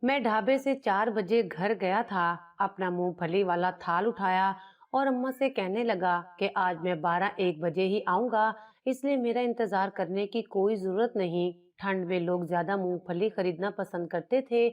मैं ढाबे से 4 बजे घर गया था। अपना मूंगफली वाला थाल उठाया और अम्मा से कहने लगा कि आज मैं 12-1 बजे ही आऊंगा, इसलिए मेरा इंतजार करने की कोई जरूरत नहीं। ठंड में लोग ज्यादा मूंगफली खरीदना पसंद करते थे,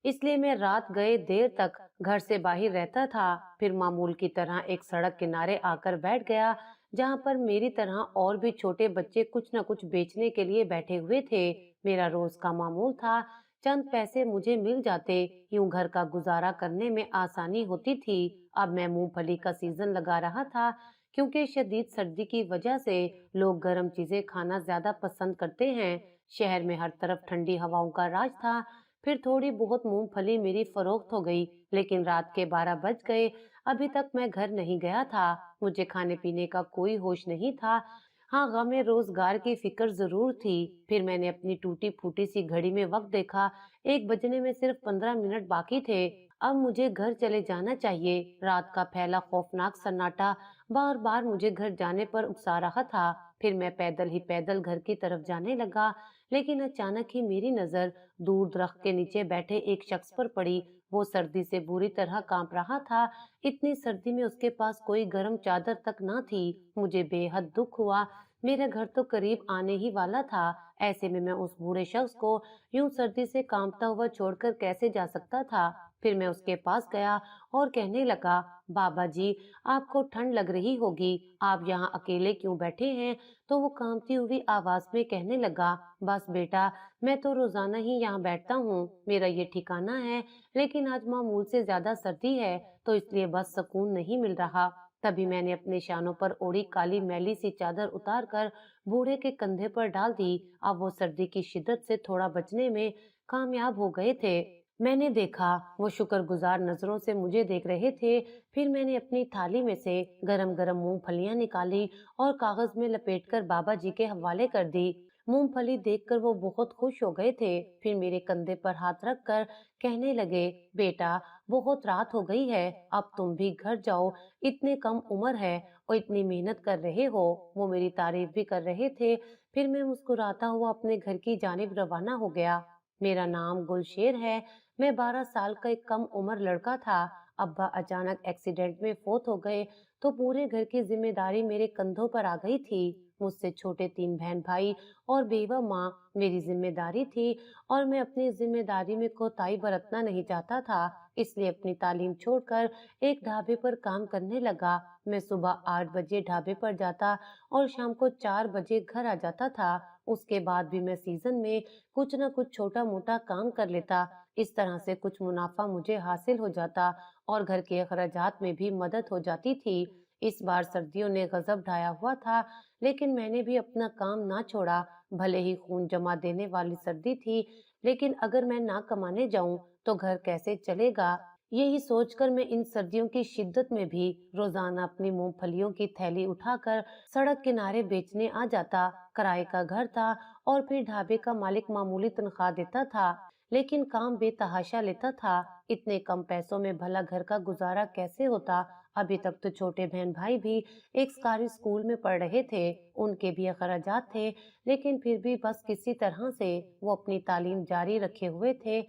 इसलिए मैं रात गए देर तक घर से बाहर रहता था। फिर मामूल की तरह एक सड़क किनारे आकर बैठ गया, जहां पर मेरी तरह और भी छोटे बच्चे कुछ न कुछ बेचने के लिए बैठे हुए थे। मेरा रोज का मामूल था, चंद पैसे मुझे मिल जाते, यूं घर का गुजारा करने में आसानी होती थी। अब मैं मूंगफली का सीजन लगा रहा था, क्योंकि शदीद सर्दी की वजह से लोग गर्म चीजें खाना ज्यादा पसंद करते हैं। शहर में हर तरफ ठंडी हवाओं का राज था। फिर थोड़ी बहुत मूंगफली मेरी फरोख्त हो गई, लेकिन रात के 12 बज गए, अभी तक मैं घर नहीं गया था। मुझे खाने पीने का कोई होश नहीं था। हाँ, गम रोजगार की फिक्र जरूर थी। फिर मैंने अपनी टूटी फूटी सी घड़ी में वक्त देखा, 1 बजने में सिर्फ 15 मिनट बाकी थे। अब मुझे घर चले जाना चाहिए। रात का फैला खौफनाक सन्नाटा बार बार मुझे घर जाने पर उकसा रहा था। फिर मैं पैदल ही पैदल घर की तरफ जाने लगा, लेकिन अचानक ही मेरी नजर दूर दरख्त के नीचे बैठे एक शख्स पर पड़ी। वो सर्दी से बुरी तरह कांप रहा था। इतनी सर्दी में उसके पास कोई गर्म चादर तक ना थी। मुझे बेहद दुख हुआ। मेरा घर तो करीब आने ही वाला था। ऐसे में मैं उस बूढ़े शख्स को यूं सर्दी से कांपता हुआ छोड़कर कैसे जा सकता था। फिर मैं उसके पास गया और कहने लगा, बाबा जी, आपको ठंड लग रही होगी, आप यहाँ अकेले क्यों बैठे हैं? तो वो कांपती हुई आवाज में कहने लगा, बस बेटा, मैं तो रोजाना ही यहाँ बैठता हूँ, मेरा ये ठिकाना है, लेकिन आज मामूल से ज्यादा सर्दी है, तो इसलिए बस सुकून नहीं मिल रहा। तभी मैंने अपने शानों पर ओढ़ी काली मैली सी चादर उतार कर बूढ़े के कंधे पर डाल दी। अब वो सर्दी की शिद्दत से थोड़ा बचने में कामयाब हो गए थे। मैंने देखा, वो शुक्रगुजार नजरों से मुझे देख रहे थे। फिर मैंने अपनी थाली में से गरम गरम मूंगफलियां निकाली और कागज में लपेटकर बाबा जी के हवाले कर दी। मूंगफली देखकर वो बहुत खुश हो गए थे। फिर मेरे कंधे पर हाथ रखकर कहने लगे, बेटा, बहुत रात हो गई है, अब तुम भी घर जाओ, इतने कम उम्र है और इतनी मेहनत कर रहे हो। वो मेरी तारीफ भी कर रहे थे। फिर मैं मुस्कुराता हुआ अपने घर की जानिब रवाना हो गया। मेरा नाम गुलशेर है। मैं 12 साल का एक कम उम्र लड़का था। अब्बा अचानक एक्सीडेंट में फोत हो गए, तो पूरे घर की जिम्मेदारी मेरे कंधों पर आ गई थी। मुझसे छोटे 3 बहन भाई और बेवा माँ मेरी जिम्मेदारी थी, और मैं अपनी जिम्मेदारी में कोताही बरतना नहीं चाहता था। इसलिए अपनी तालीम छोड़कर एक ढाबे पर काम करने लगा। मैं सुबह 8 बजे ढाबे पर जाता और शाम को 4 बजे घर आ जाता था। उसके बाद भी मैं सीजन में कुछ न कुछ छोटा मोटा काम कर लेता। इस तरह से कुछ मुनाफा मुझे हासिल हो जाता और घर के अखराजात में भी मदद हो जाती थी। इस बार सर्दियों ने गजब ढाया हुआ था, लेकिन मैंने भी अपना काम ना छोड़ा। भले ही खून जमा देने वाली सर्दी थी, लेकिन अगर मैं ना कमाने जाऊं तो घर कैसे चलेगा? यही सोचकर मैं इन सर्दियों की शिद्दत में भी रोजाना अपनी मूंगफलियों की थैली उठाकर सड़क किनारे बेचने आ जाता। किराए का घर था और फिर ढाबे का मालिक मामूली तनख्वाह देता था, लेकिन काम बेतहाशा लेता था। इतने कम पैसों में भला घर का गुजारा कैसे होता? अभी तक तो छोटे बहन भाई भी एक सरकारी स्कूल में पढ़ रहे थे, उनके भी अखराजात थे, लेकिन फिर भी बस किसी तरह से वो अपनी तालीम जारी रखे हुए थे।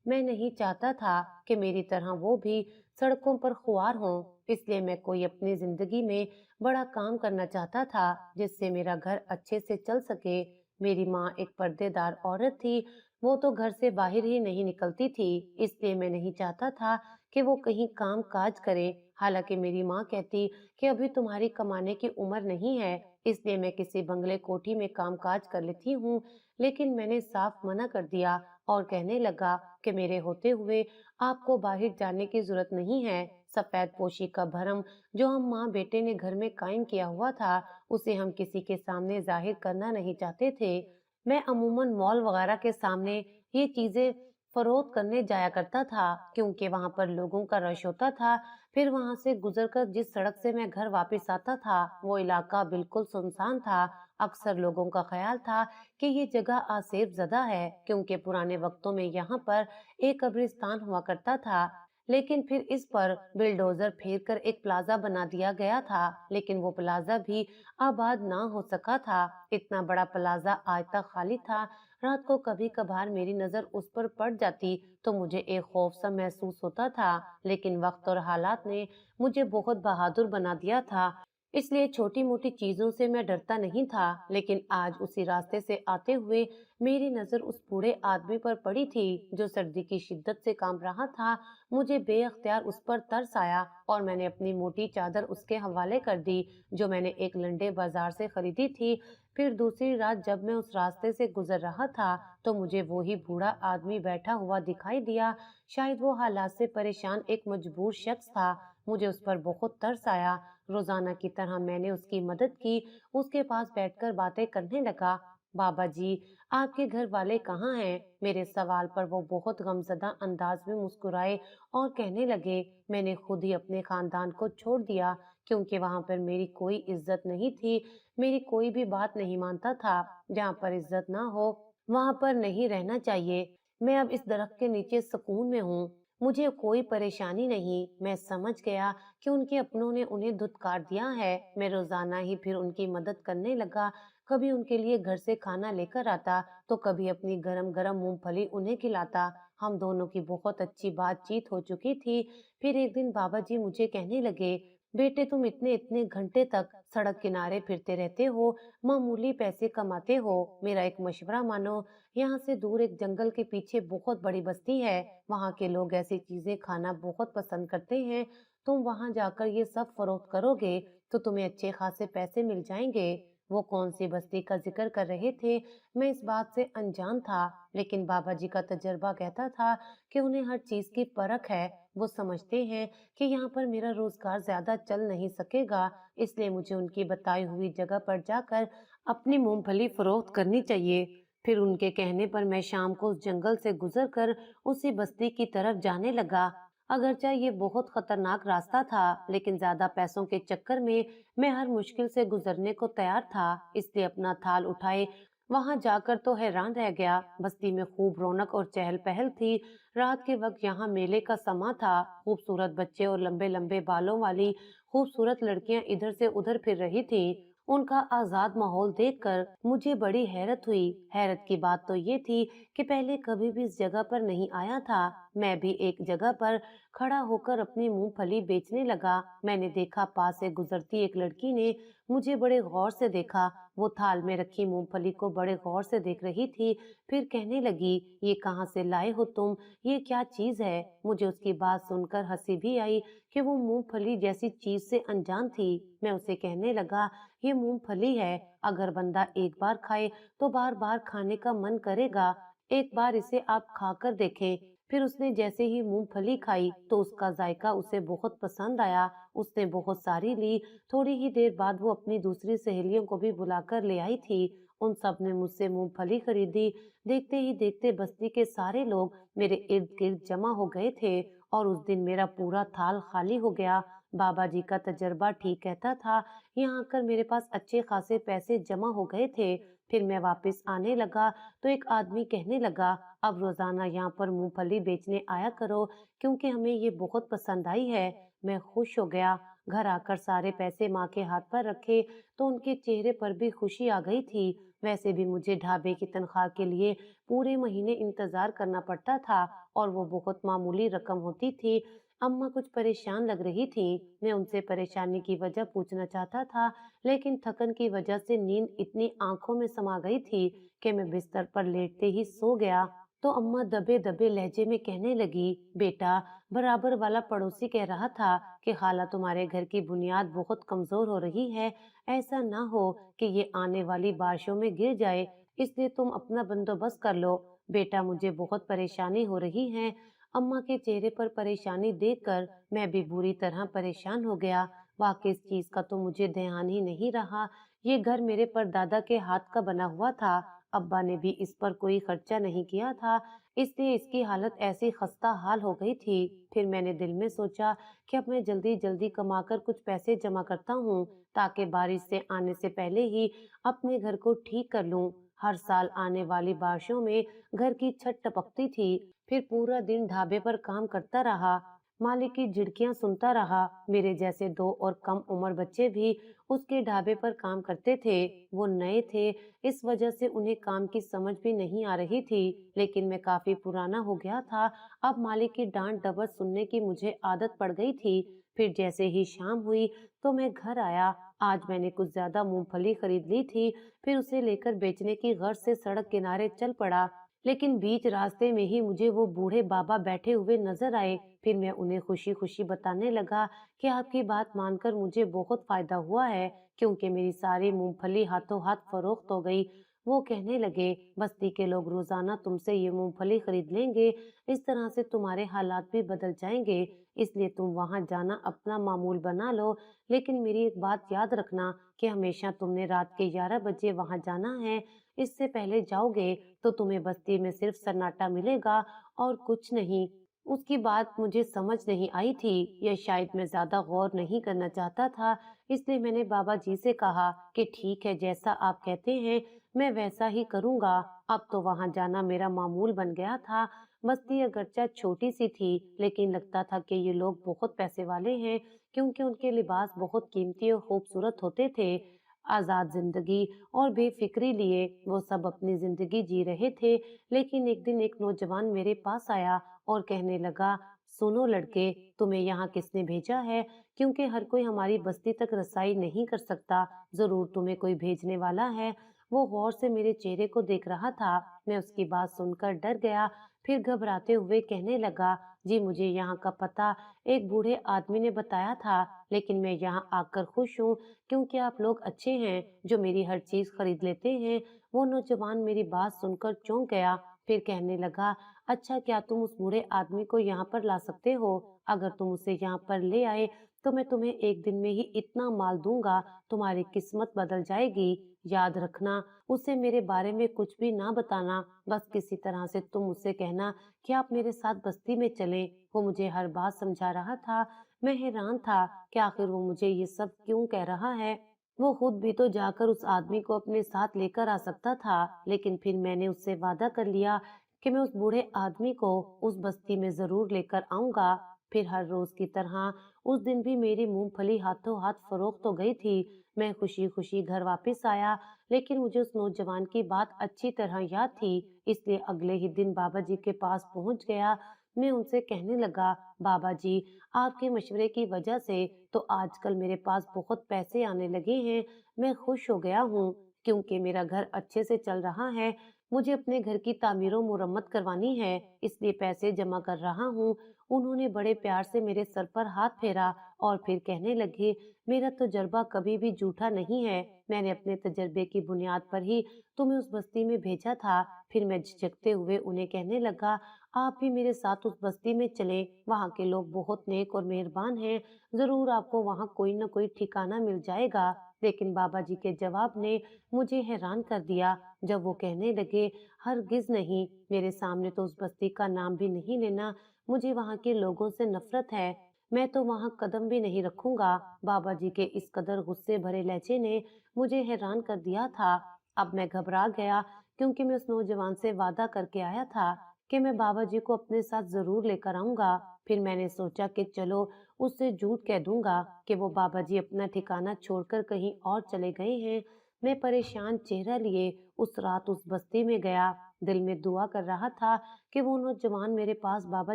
मैं नहीं चाहता था कि मेरी तरह वो भी सड़कों पर खुआर हों, इसलिए मैं कोई अपनी जिंदगी में बड़ा काम करना चाहता था, जिससे मेरा घर अच्छे से चल सके। मेरी माँ एक पर्देदार औरत थी। वो तो घर से बाहर ही नहीं निकलती थी, इसलिए मैं नहीं चाहता था कि वो कहीं काम काज करे। हालांकि मेरी माँ कहती कि अभी तुम्हारी कमाने की उम्र नहीं है, इसलिए मैं किसी बंगले कोठी में काम काज कर लेती हूँ। लेकिन मैंने साफ मना कर दिया और कहने लगा कि मेरे होते हुए आपको बाहर जाने की जरूरत नहीं है। सफेद पोशी का भरम जो हम माँ बेटे ने घर में कायम किया हुआ था, उसे हम किसी के सामने जाहिर करना नहीं चाहते थे। मैं अमूमन मॉल वगैरह के सामने ये चीजें फरोख्त करने जाया करता था, क्योंकि वहां पर लोगों का रश होता था। फिर वहां से गुजरकर जिस सड़क से मैं घर वापस आता था, वो इलाका बिल्कुल सुनसान था। अक्सर लोगों का ख्याल था कि ये जगह आसेब ज़दा है, क्योंकि पुराने वक्तों में यहाँ पर एक कब्रिस्तान हुआ करता था। लेकिन फिर इस पर बिल्डोजर फेर कर एक प्लाजा बना दिया गया था, लेकिन वो प्लाजा भी आबाद ना हो सका था। इतना बड़ा प्लाजा आज तक खाली था। रात को कभी कभार मेरी नजर उस पर पड़ जाती तो मुझे एक खौफ सा महसूस होता था, लेकिन वक्त और हालात ने मुझे बहुत बहादुर बना दिया था। इसलिए छोटी मोटी चीजों से मैं डरता नहीं था। लेकिन आज उसी रास्ते से आते हुए मेरी नजर उस बूढ़े आदमी पर पड़ी थी जो सर्दी की शिद्दत से कांप रहा था। मुझे बेअख्तियार उस पर तरस आया और मैंने अपनी मोटी चादर उसके हवाले कर दी, जो मैंने एक लंडे बाजार से खरीदी थी। फिर दूसरी रात जब मैं उस रास्ते से गुजर रहा था तो मुझे वही बूढ़ा आदमी बैठा हुआ दिखाई दिया। शायद वो हालात से परेशान एक मजबूर शख्स था। मुझे उस पर बहुत तरस आया। रोजाना की तरह मैंने उसकी मदद की, उसके पास बैठकर बातें करने लगा। बाबा जी, आपके घर वाले कहाँ हैं? मेरे सवाल पर वो बहुत गमजदा अंदाज में मुस्कुराए और कहने लगे, मैंने खुद ही अपने खानदान को छोड़ दिया क्योंकि वहां पर मेरी कोई इज्जत नहीं थी। मेरी कोई भी बात नहीं मानता था। जहाँ पर इज्जत ना हो वहां पर नहीं रहना चाहिए। मैं अब इस दरख्त के नीचे सुकून में हूँ। मुझे कोई परेशानी नहीं। मैं समझ गया कि उनके अपनों ने उन्हें धुतकार दिया है। मैं रोजाना ही फिर उनकी मदद करने लगा। कभी उनके लिए घर से खाना लेकर आता तो कभी अपनी गरम गरम मूंगफली उन्हें खिलाता। हम दोनों की बहुत अच्छी बातचीत हो चुकी थी। फिर एक दिन बाबा जी मुझे कहने लगे, बेटे तुम इतने इतने घंटे तक सड़क किनारे फिरते रहते हो, मामूली पैसे कमाते हो। मेरा एक मशवरा मानो, यहाँ से दूर एक जंगल के पीछे बहुत बड़ी बस्ती है। वहाँ के लोग ऐसी चीजें खाना बहुत पसंद करते हैं। तुम वहाँ जाकर ये सब फरोख्त करोगे तो तुम्हें अच्छे खासे पैसे मिल जाएंगे। वो कौन सी बस्ती का जिक्र कर रहे थे, मैं इस बात से अनजान था, लेकिन बाबा जी का तजर्बा कहता था कि उन्हें हर चीज की परख है। वो समझते हैं कि यहाँ पर मेरा रोजगार ज्यादा चल नहीं सकेगा, इसलिए मुझे उनकी बताई हुई जगह पर जाकर अपनी मूंगफली फरोख्त करनी चाहिए। फिर उनके कहने पर मैं शाम को उस जंगल से गुजरकर उसी बस्ती की तरफ जाने लगा। अगरचे ये बहुत खतरनाक रास्ता था, लेकिन ज्यादा पैसों के चक्कर में मैं हर मुश्किल से गुजरने को तैयार था। इसलिए अपना थाल उठाए वहां जाकर तो हैरान रह गया। बस्ती में खूब रौनक और चहल पहल थी। रात के वक्त यहाँ मेले का समा था। खूबसूरत बच्चे और लंबे लंबे बालों वाली खूबसूरत लड़कियां इधर से उधर फिर रही थी। उनका आजाद माहौल देखकर मुझे बड़ी हैरत हुई। हैरत की बात तो ये थी कि पहले कभी भी इस जगह पर नहीं आया था। मैं भी एक जगह पर खड़ा होकर अपनी मूंगफली बेचने लगा। मैंने देखा पास से गुजरती एक लड़की ने मुझे बड़े गौर से देखा। वो थाल में रखी मूंगफली को बड़े गौर से देख रही थी। फिर कहने लगी, ये कहाँ से लाए हो तुम? ये क्या चीज है? मुझे उसकी बात सुनकर हंसी भी आई कि वो मूंगफली जैसी चीज से अनजान थी। मैं उसे कहने लगा, ये मूंगफली है, अगर बंदा एक बार खाए तो बार बार खाने का मन करेगा। एक बार इसे आप खाकर देखें। फिर उसने जैसे ही मूंगफली खाई तो उसका जायका उसे बहुत पसंद आया। उसने बहुत सारी ली। थोड़ी ही देर बाद वो अपनी दूसरी सहेलियों को भी बुलाकर ले आई थी। उन सब ने मुझसे मूंगफली खरीदी। देखते ही देखते बस्ती के सारे लोग मेरे इर्द गिर्द जमा हो गए थे और उस दिन मेरा पूरा थाल खाली हो गया। बाबा जी का तजर्बा ठीक कहता था। यहाँ आकर मेरे पास अच्छे खासे पैसे जमा हो गए थे। फिर मैं वापस आने लगा तो एक आदमी कहने लगा, अब रोजाना यहाँ पर मूंगफली बेचने आया करो क्योंकि हमें ये बहुत पसंद आई है। मैं खुश हो गया। घर आकर सारे पैसे माँ के हाथ पर रखे तो उनके चेहरे पर भी खुशी आ गई थी। वैसे भी मुझे ढाबे की तनख्वाह के लिए पूरे महीने इंतजार करना पड़ता था और वो बहुत मामूली रकम होती थी। अम्मा कुछ परेशान लग रही थी। मैं उनसे परेशानी की वजह पूछना चाहता था, लेकिन थकन की वजह से नींद इतनी आंखों में समा गई थी कि मैं बिस्तर पर लेटते ही सो गया। तो अम्मा दबे दबे लहजे में कहने लगी, बेटा, बराबर वाला पड़ोसी कह रहा था कि खाला तुम्हारे घर की बुनियाद बहुत कमजोर हो रही है। ऐसा ना हो कि ये आने वाली बारिशों में गिर जाए, इसलिए तुम अपना बंदोबस्त कर लो। बेटा, मुझे बहुत परेशानी हो रही है। अम्मा के चेहरे पर परेशानी देखकर मैं भी बुरी तरह परेशान हो गया। वाकई इस चीज का तो मुझे ध्यान ही नहीं रहा। ये घर मेरे परदादा के हाथ का बना हुआ था। अब्बा ने भी इस पर कोई खर्चा नहीं किया था, इसलिए इसकी हालत ऐसी खस्ता हाल हो गई थी। फिर मैंने दिल में सोचा कि अब मैं जल्दी जल्दी कमाकर कुछ पैसे जमा करता हूँ ताकि बारिश से आने से पहले ही अपने घर को ठीक कर लूं। हर साल आने वाली बारिशों में घर की छत टपकती थी। फिर पूरा दिन ढाबे पर काम करता रहा। मालिक की झिड़कियां सुनता रहा। मेरे जैसे दो और कम उम्र बच्चे भी उसके ढाबे पर काम करते थे। वो नए थे, इस वजह से उन्हें काम की समझ भी नहीं आ रही थी, लेकिन मैं काफी पुराना हो गया था। अब मालिक की डांट डपट सुनने की मुझे आदत पड़ गई थी। फिर जैसे ही शाम हुई तो मैं घर आया। आज मैंने कुछ ज्यादा मूंगफली खरीद ली थी, फिर उसे लेकर बेचने की गर्ज से सड़क किनारे चल पड़ा। लेकिन बीच रास्ते में ही मुझे वो बूढ़े बाबा बैठे हुए नजर आए। फिर मैं उन्हें खुशी खुशी बताने लगा कि आपकी बात मानकर मुझे बहुत फायदा हुआ है, क्योंकि मेरी सारी मूंगफली हाथों हाथ फरोख्त हो गई। वो कहने लगे, बस्ती के लोग रोजाना तुमसे ये मूंगफली खरीद लेंगे, इस तरह से तुम्हारे हालात भी बदल जाएंगे। इसलिए तुम वहां जाना अपना मामूल बना लो। लेकिन मेरी एक बात याद रखना कि हमेशा तुमने रात के 11 बजे वहां जाना है। इससे पहले जाओगे तो तुम्हें बस्ती में सिर्फ सन्नाटा मिलेगा और कुछ नहीं। उसकी बात मुझे समझ नहीं आई थी, या शायद मैं ज्यादा गौर नहीं करना चाहता था। इसलिए मैंने बाबा जी से कहा कि ठीक है, जैसा आप कहते हैं मैं वैसा ही करूंगा। अब तो वहां जाना मेरा मामूल बन गया था। बस्ती अगरचा छोटी सी थी, लेकिन लगता था कि ये लोग बहुत पैसे वाले हैं, क्योंकि उनके लिबास बहुत कीमती और खूबसूरत होते थे। आजाद जिंदगी और बेफिक्री लिए वो सब अपनी जिंदगी जी रहे थे। लेकिन एक दिन एक नौजवान मेरे पास आया और कहने लगा, सुनो लड़के, तुम्हें यहाँ किसने भेजा है? क्योंकि हर कोई हमारी बस्ती तक रसाई नहीं कर सकता, जरूर तुम्हें कोई भेजने वाला है। वो गौर से मेरे चेहरे को देख रहा था। मैं उसकी बात सुनकर डर गया। फिर घबराते हुए कहने लगा, जी मुझे यहाँ का पता एक बूढ़े आदमी ने बताया था, लेकिन मैं यहाँ आकर खुश हूँ, क्योंकि आप लोग अच्छे हैं जो मेरी हर चीज खरीद लेते हैं। वो नौजवान मेरी बात सुनकर चौंक गया। फिर कहने लगा, अच्छा, क्या तुम उस बूढ़े आदमी को यहाँ पर ला सकते हो? अगर तुम उसे यहाँ पर ले आए तो मैं तुम्हें एक दिन में ही इतना माल दूंगा, तुम्हारी किस्मत बदल जाएगी। याद रखना, उसे मेरे बारे में कुछ भी ना बताना। बस किसी तरह से तुम उससे कहना कि आप मेरे साथ बस्ती में चलें। वो मुझे हर बात समझा रहा था। मैं हैरान था कि आखिर वो मुझे ये सब क्यों कह रहा है। वो खुद भी तो जाकर उस आदमी को अपने साथ लेकर आ सकता था। लेकिन फिर मैंने उससे वादा कर लिया कि मैं उस बूढ़े आदमी को उस बस्ती में जरूर लेकर आऊंगा। फिर हर रोज की तरह उस दिन भी मेरी मूंगफली हाथों हाथ फरोख्त हो गई थी। मैं खुशी खुशी घर वापस आया, लेकिन मुझे उस नौजवान की बात अच्छी तरह याद थी। इसलिए अगले ही दिन बाबा जी के पास पहुंच गया। मैं उनसे कहने लगा, बाबा जी, आपके मशवरे की वजह से तो आजकल मेरे पास बहुत पैसे आने लगे हैं। मैं खुश हो गया हूँ, क्योंकि मेरा घर अच्छे से चल रहा है। मुझे अपने घर की तामीर और मुरम्मत करवानी है, इसलिए पैसे जमा कर रहा हूँ। उन्होंने बड़े प्यार से मेरे सर पर हाथ फेरा और फिर कहने लगे, मेरा तजुर्बा कभी भी झूठा नहीं है। मैंने अपने तजर्बे की बुनियाद पर ही तुम्हें उस बस्ती में भेजा था। फिर मैं झिझकते हुए उन्हें कहने लगा, आप भी मेरे साथ उस बस्ती में चलें। वहाँ के लोग बहुत नेक और मेहरबान हैं। जरूर आपको वहाँ कोई न कोई ठिकाना मिल जाएगा। लेकिन बाबा जी के जवाब ने मुझे हैरान कर दिया, जब वो कहने लगे, हरगिज नहीं, मेरे सामने तो उस बस्ती का नाम भी नहीं लेना। मुझे वहाँ के लोगों से नफरत है। मैं तो वहाँ कदम भी नहीं रखूंगा। बाबा जी के इस कदर गुस्से भरे लहजे ने मुझे हैरान कर दिया था। अब मैं घबरा गया, क्योंकि मैं उस नौजवान से वादा करके आया था कि मैं बाबा जी को अपने साथ जरूर लेकर आऊंगा। फिर मैंने सोचा कि चलो उससे झूठ कह दूंगा कि वो बाबा जी अपना ठिकाना छोड़कर कहीं और चले गए हैं। मैं परेशान चेहरा लिए उस रात उस बस्ती में गया। दिल में दुआ कर रहा था कि वो नौजवान मेरे पास बाबा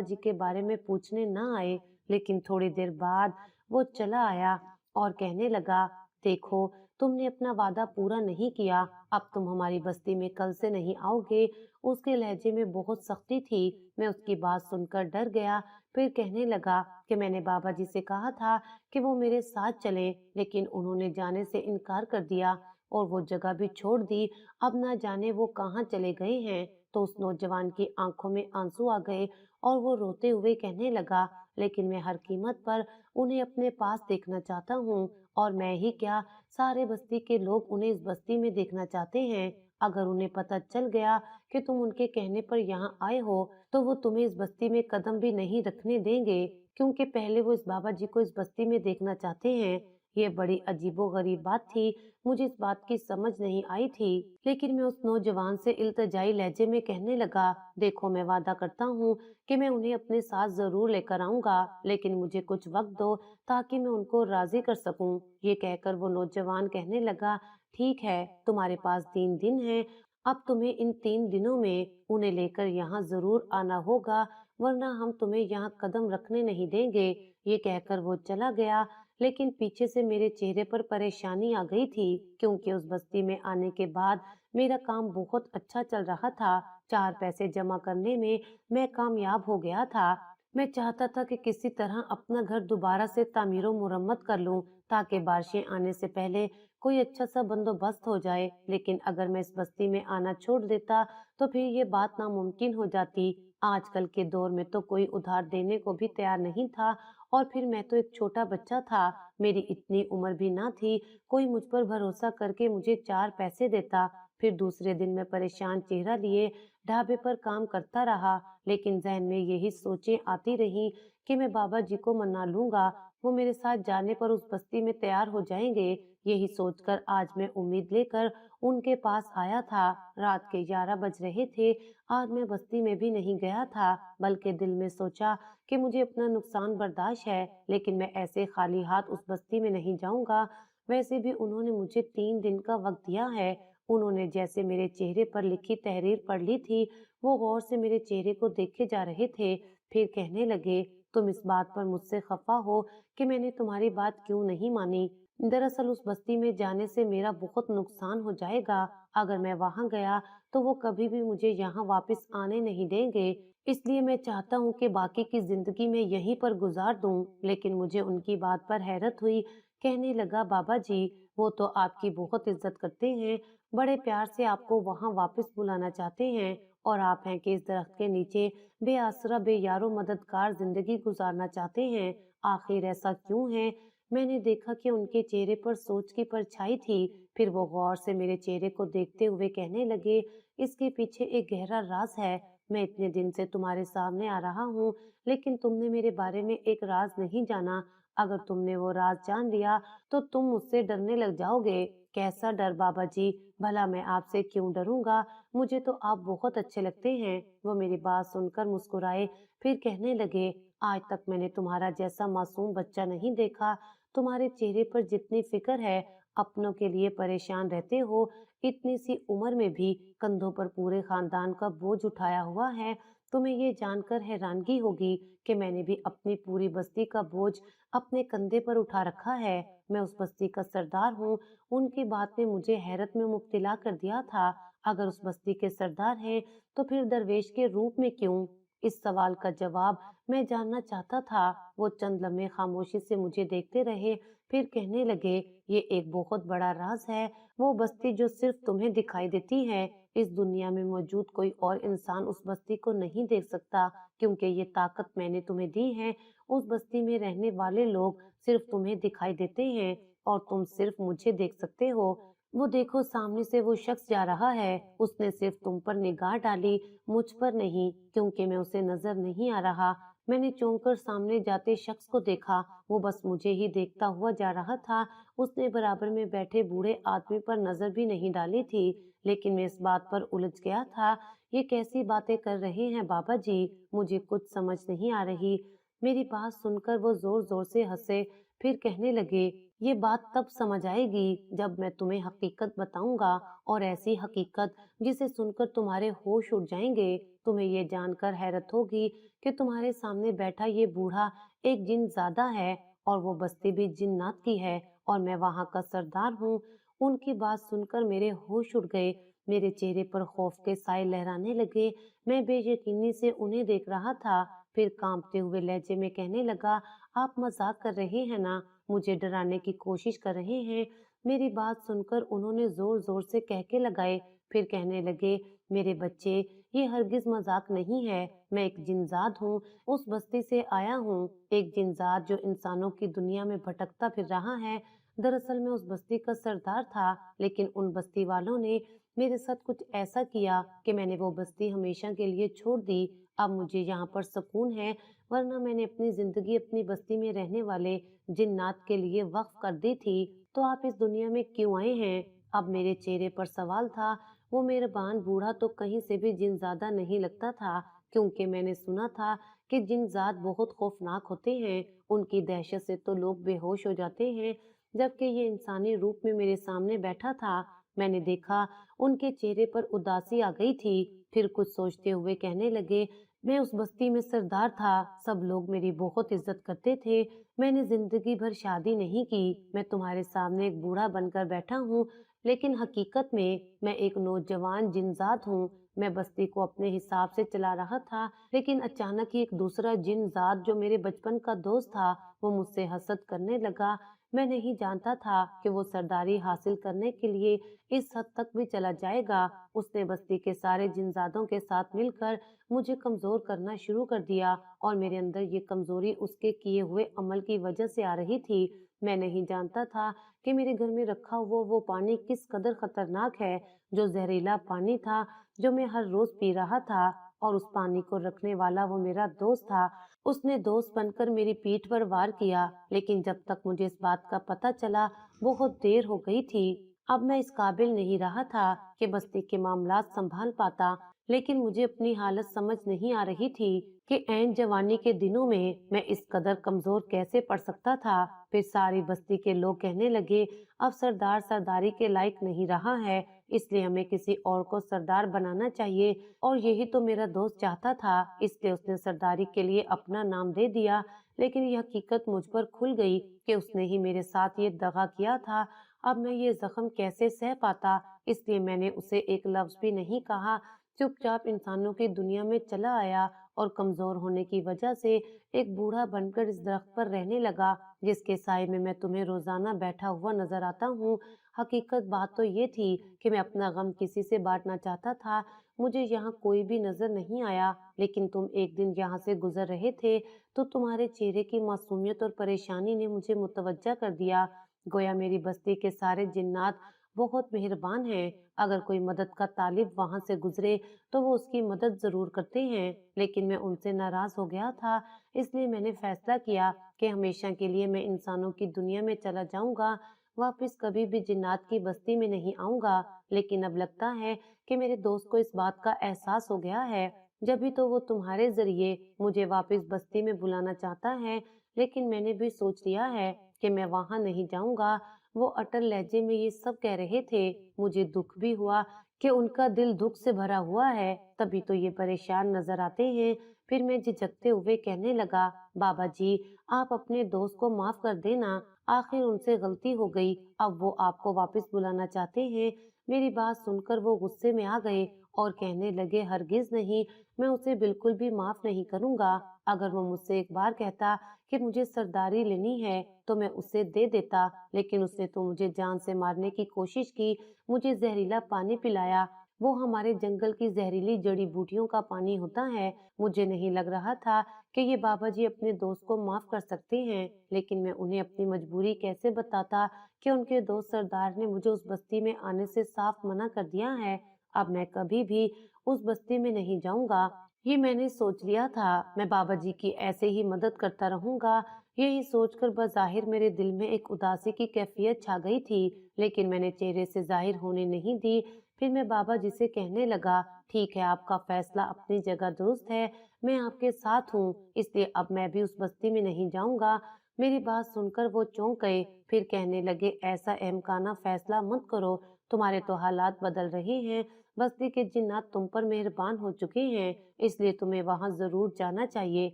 जी के बारे में पूछने न आए। लेकिन थोड़ी देर बाद वो चला आया और कहने लगा, देखो, तुमने अपना वादा पूरा नहीं किया। अब तुम हमारी बस्ती में कल से नहीं आओगे। उसके लहजे में बहुत सख्ती थी। मैं उसकी बात सुनकर डर गया। फिर कहने लगा कि मैंने बाबा जी से कहा था कि वो मेरे साथ चलें, लेकिन उन्होंने जाने से इनकार कर दिया और वो जगह भी छोड़ दी। अब ना जाने वो कहाँ चले गए हैं। तो उस नौजवान की आंखों में आंसू आ गए और वो रोते हुए कहने लगा, लेकिन मैं हर कीमत पर उन्हें अपने पास देखना चाहता हूँ। और मैं ही क्या, सारे बस्ती के लोग उन्हें इस बस्ती में देखना चाहते हैं। अगर उन्हें पता चल गया कि तुम उनके कहने पर यहाँ आए हो, तो वो तुम्हें इस बस्ती में कदम भी नहीं रखने देंगे, क्योंकि पहले वो इस बाबा जी को इस बस्ती में देखना चाहते हैं। ये बड़ी अजीबोगरीब बात थी। मुझे इस बात की समझ नहीं आई थी, लेकिन मैं उस नौजवान से इल्तिजाई लहजे में कहने लगा, देखो मैं वादा करता हूँ कि मैं उन्हें अपने साथ जरूर लेकर आऊंगा, लेकिन मुझे कुछ वक्त दो ताकि मैं उनको राजी कर सकूं। ये कहकर वो नौजवान कहने लगा, ठीक है, तुम्हारे पास 3 दिन है। अब तुम्हें इन 3 दिनों में उन्हें लेकर यहाँ जरूर आना होगा, वरना हम तुम्हें यहाँ कदम रखने नहीं देंगे। ये कहकर वो चला गया, लेकिन पीछे से मेरे चेहरे पर परेशानी आ गई थी, क्योंकि उस बस्ती में आने के बाद मेरा काम बहुत अच्छा चल रहा था। 4 पैसे जमा करने में मैं कामयाब हो गया था। मैं चाहता था कि किसी तरह अपना घर दोबारा से तामीर मुरम्मत कर लूं, ताकि बारिशें आने से पहले कोई अच्छा सा बंदोबस्त हो जाए। लेकिन अगर मैं इस बस्ती में आना छोड़ देता तो फिर ये बात नामुमकिन हो जाती। आजकल के दौर में तो कोई उधार देने को भी तैयार नहीं था, और फिर मैं तो एक छोटा बच्चा था। मेरी इतनी उम्र भी ना थी कोई मुझ पर भरोसा करके मुझे 4 पैसे देता। फिर दूसरे दिन मैं परेशान चेहरा लिए ढाबे पर काम करता रहा, लेकिन जहन में यही सोचें आती रही कि मैं बाबा जी को मना लूंगा, वो मेरे साथ जाने पर उस बस्ती में तैयार हो जाएंगे। यही सोचकर आज मैं उम्मीद लेकर उनके पास आया था। रात के 11 बज रहे थे। आज मैं बस्ती में भी नहीं गया था, बल्कि दिल में सोचा कि मुझे अपना नुकसान बर्दाश्त है, लेकिन मैं ऐसे खाली हाथ उस बस्ती में नहीं जाऊंगा। वैसे भी उन्होंने मुझे 3 दिन का वक्त दिया है। उन्होंने जैसे मेरे चेहरे पर लिखी तहरीर पढ़ ली थी, वो गौर से मेरे चेहरे को देखे जा रहे थे। फिर कहने लगे, तुम इस बात पर मुझसे खफा हो कि मैंने तुम्हारी बात क्यों नहीं मानी। दरअसल उस बस्ती में जाने से मेरा बहुत नुकसान हो जाएगा। अगर मैं वहां गया तो वो कभी भी मुझे यहाँ वापस आने नहीं देंगे। इसलिए मैं चाहता हूँ कि बाकी की जिंदगी में यहीं पर गुजार दूं। लेकिन मुझे उनकी बात पर हैरत हुई। कहने लगा, बाबा जी, वो तो आपकी बहुत इज्जत करते हैं, बड़े प्यार से आपको वहां वापस बुलाना चाहते हैं, और आप हैं कि इस दरख्त के नीचे बेआसरा बेयारो मददगार जिंदगी गुजारना चाहते हैं। आखिर ऐसा क्यों है? मैंने देखा कि उनके चेहरे पर सोच की परछाई थी। फिर वो गौर से मेरे चेहरे को देखते हुए कहने लगे, इसके पीछे एक गहरा राज है। मैं इतने दिन से तुम्हारे सामने आ रहा हूँ, लेकिन तुमने मेरे बारे में एक राज नहीं जाना। अगर तुमने वो राज जान लिया तो तुम मुझसे डरने लग जाओगे। कैसा डर बाबा जी? भला मैं आपसे क्यों डरूंगा? मुझे तो आप बहुत अच्छे लगते हैं। वो मेरी बात सुनकर मुस्कुराए, फिर कहने लगे, आज तक मैंने तुम्हारा जैसा मासूम बच्चा नहीं देखा। तुम्हारे चेहरे पर जितनी फिक्र है, अपनों के लिए परेशान रहते हो, इतनी सी उम्र में भी कंधों पर पूरे खानदान का बोझ उठाया हुआ है। तुम्हें ये जानकर हैरानगी होगी कि मैंने भी अपनी पूरी बस्ती का बोझ अपने कंधे पर उठा रखा है। मैं उस बस्ती का सरदार हूँ। उनकी बात ने मुझे हैरत में मुब्तला कर दिया था। अगर उस बस्ती के सरदार हैं, तो फिर दरवेश के रूप में क्यों? इस सवाल का जवाब मैं जानना चाहता था। वो चंद लम्हे खामोशी से मुझे देखते रहे, फिर कहने लगे, ये एक बहुत बड़ा राज है। वो बस्ती जो सिर्फ तुम्हें दिखाई देती है, इस दुनिया में मौजूद कोई और इंसान उस बस्ती को नहीं देख सकता, क्योंकि ये ताकत मैंने तुम्हें दी है। उस बस्ती में रहने वाले लोग सिर्फ तुम्हें दिखाई देते हैं, और तुम सिर्फ मुझे देख सकते हो। वो देखो, सामने से वो शख्स जा रहा है। उसने सिर्फ तुम पर निगाह डाली, मुझ पर नहीं, क्योंकि मैं उसे नजर नहीं आ रहा। मैंने चौंक कर सामने जाते शख्स को देखा। वो बस मुझे ही देखता हुआ जा रहा था। उसने बराबर में बैठे बूढ़े आदमी पर नजर भी नहीं डाली थी। लेकिन मैं इस बात पर उलझ गया था, ये कैसी बातें कर रहे हैं बाबा जी? मुझे कुछ समझ नहीं आ रही। मेरी बात सुनकर वो जोर जोर से हंसे, फिर कहने लगे, ये बात तब समझ आएगी जब मैं तुम्हें हकीकत बताऊंगा, और ऐसी हकीकत जिसे सुनकर तुम्हारे होश उड़ जाएंगे। तुम्हें ये जानकर हैरत होगी कि तुम्हारे सामने बैठा ये बूढ़ा एक जिन ज्यादा है, और वो बस्ती भी जिन्नात की है, और मैं वहाँ का सरदार हूँ। उनकी बात सुनकर मेरे होश उड़ गए। मेरे चेहरे पर खौफ के साए लहराने लगे। मैं बेयकीनी से उन्हें देख रहा था। फिर कांपते हुए लहजे में कहने लगा, आप मजाक कर रहे हैं ना? मुझे डराने की कोशिश कर रहे हैं? मेरी बात सुनकर उन्होंने जोर जोर से कहके लगाए। फिर कहने लगे, मेरे बच्चे, ये हरगिज मजाक नहीं है। मैं एक जिनजाद हूँ, उस बस्ती से आया हूँ। एक जिनजाद जो इंसानों की दुनिया में भटकता फिर रहा है। दरअसल मैं उस बस्ती का सरदार था, लेकिन उन बस्ती वालों ने मेरे साथ कुछ ऐसा किया कि मैंने वो बस्ती हमेशा के लिए छोड़ दी। अब मुझे यहाँ पर सुकून है, वरना मैंने अपनी जिंदगी अपनी बस्ती में रहने वाले जिन्नात के लिए वक्फ कर दी थी। तो आप इस दुनिया में क्यों आए हैं? अब मेरे चेहरे पर सवाल था। वो मेहरबान बूढ़ा तो कहीं से भी जिनज़ादा नहीं लगता था, क्योंकि मैंने सुना था कि जिनज़ाद बहुत खौफनाक होते हैं, उनकी दहशत से तो लोग बेहोश हो जाते हैं। जबकि ये इंसानी रूप में मेरे सामने बैठा था, मैंने देखा उनके चेहरे पर उदासी आ गई थी। फिर कुछ सोचते हुए कहने लगे, मैं उस बस्ती में सरदार था, सब लोग मेरी बहुत इज्जत करते थे। मैंने जिंदगी भर शादी नहीं की, मैं तुम्हारे सामने एक बूढ़ा बनकर बैठा हूँ, लेकिन हकीकत में मैं एक नौजवान जिनजात हूँ। मैं बस्ती को अपने हिसाब से चला रहा था, लेकिन अचानक ही एक दूसरा जिनजात जो मेरे बचपन का दोस्त था, वो मुझसे हसद करने लगा। मैं नहीं जानता था कि वो सरदारी हासिल करने के लिए इस हद तक भी चला जाएगा। उसने बस्ती के सारे जिनजादों के साथ मिलकर मुझे कमजोर करना शुरू कर दिया, और मेरे अंदर ये कमजोरी उसके किए हुए अमल की वजह से आ रही थी। मैं नहीं जानता था कि मेरे घर में रखा हुआ वो पानी किस कदर खतरनाक है, जो जहरीला पानी था, जो मैं हर रोज पी रहा था। और उस पानी को रखने वाला वो मेरा दोस्त था। उसने दोस्त बनकर मेरी पीठ पर वार किया, लेकिन जब तक मुझे इस बात का पता चला, बहुत देर हो गई थी। अब मैं इस काबिल नहीं रहा था कि बस्ती के मामलात संभाल पाता, लेकिन मुझे अपनी हालत समझ नहीं आ रही थी कि ऐन जवानी के दिनों में मैं इस कदर कमजोर कैसे पड़ सकता था। फिर सारी बस्ती के लोग कहने लगे, अब सरदार सरदारी के लायक नहीं रहा है, इसलिए हमें किसी और को सरदार बनाना चाहिए। और यही तो मेरा दोस्त चाहता था, इसलिए उसने सरदारी के लिए अपना नाम दे दिया। लेकिन यह हकीकत मुझ पर खुल गई कि उसने ही मेरे साथ ये दगा किया था। अब मैं ये जख्म कैसे सह पाता, इसलिए मैंने उसे एक लफ्ज भी नहीं कहा। चुपचाप इंसानों की दुनिया में चला आया, और कमजोर होने की वजह से एक बूढ़ा बनकर इस दरख्त पर रहने लगा, जिसके साए में मैं तुम्हें रोजाना बैठा हुआ नजर आता हूँ। हकीकत बात तो ये थी कि मैं अपना गम किसी से बांटना चाहता था। मुझे यहाँ कोई भी नजर नहीं आया, लेकिन तुम एक दिन यहाँ से गुजर रहे थे, तो तुम्हारे चेहरे की मासूमियत और परेशानी ने मुझे मुतवज्जा कर दिया। गोया मेरी बस्ती के सारे जिन्नात बहुत मेहरबान हैं। अगर कोई मदद का तालिब वहां से गुजरे, तो वो उसकी मदद जरूर करते हैं, लेकिन मैं उनसे नाराज हो गया था। इसलिए मैंने फैसला किया कि हमेशा के लिए मैं इंसानों की दुनिया में चला जाऊंगा, वापस कभी भी जिन्नात की बस्ती में नहीं आऊंगा। लेकिन अब लगता है कि मेरे दोस्त को इस बात का एहसास हो गया है, जब भी तो वो तुम्हारे जरिए मुझे वापस बस्ती में बुलाना चाहता है। लेकिन मैंने भी सोच लिया है कि मैं वहां नहीं जाऊंगा। वो अटल लहजे में ये सब कह रहे थे। मुझे दुख भी हुआ कि उनका दिल दुख से भरा हुआ है, तभी तो ये परेशान नजर आते हैं। फिर मैं झिझकते हुए कहने लगा, बाबा जी, आप अपने दोस्त को माफ कर देना, आखिर उनसे गलती हो गई, अब वो आपको वापस बुलाना चाहते हैं। मेरी बात सुनकर वो गुस्से में आ गए और कहने लगे, हरगिज नहीं, मैं उसे बिल्कुल भी माफ नहीं करूंगा। अगर वो मुझसे एक बार कहता कि मुझे सरदारी लेनी है, तो मैं उसे दे देता, लेकिन उसने तो मुझे जान से मारने की कोशिश की, मुझे जहरीला पानी पिलाया। वो हमारे जंगल की जहरीली जड़ी बूटियों का पानी होता है। मुझे नहीं लग रहा था कि ये बाबा जी अपने दोस्त को माफ कर सकते हैं, लेकिन मैं उन्हें अपनी मजबूरी कैसे बताता कि उनके दोस्त सरदार ने मुझे उस बस्ती में आने से साफ मना कर दिया है। अब मैं कभी भी उस बस्ती में नहीं जाऊंगा। ये मैंने सोच लिया था। मैं बाबा जी की ऐसे ही मदद करता रहूंगा। यही सोचकर बज़ाहिर मेरे दिल में एक उदासी की कैफियत छा गई थी, लेकिन मैंने चेहरे से जाहिर होने नहीं दी। फिर मैं बाबा जी से कहने लगा, ठीक है, आपका फैसला अपनी जगह दुरुस्त है, मैं आपके साथ हूँ, इसलिए अब मैं भी उस बस्ती में नहीं जाऊंगा। मेरी बात सुनकर वो चौंक गए, फिर कहने लगे, ऐसा अहमकाना फैसला मत करो, तुम्हारे तो हालात बदल रहे हैं। बस्ती के जिन्नात तुम पर मेहरबान हो चुके हैं, इसलिए तुम्हें वहां जरूर जाना चाहिए।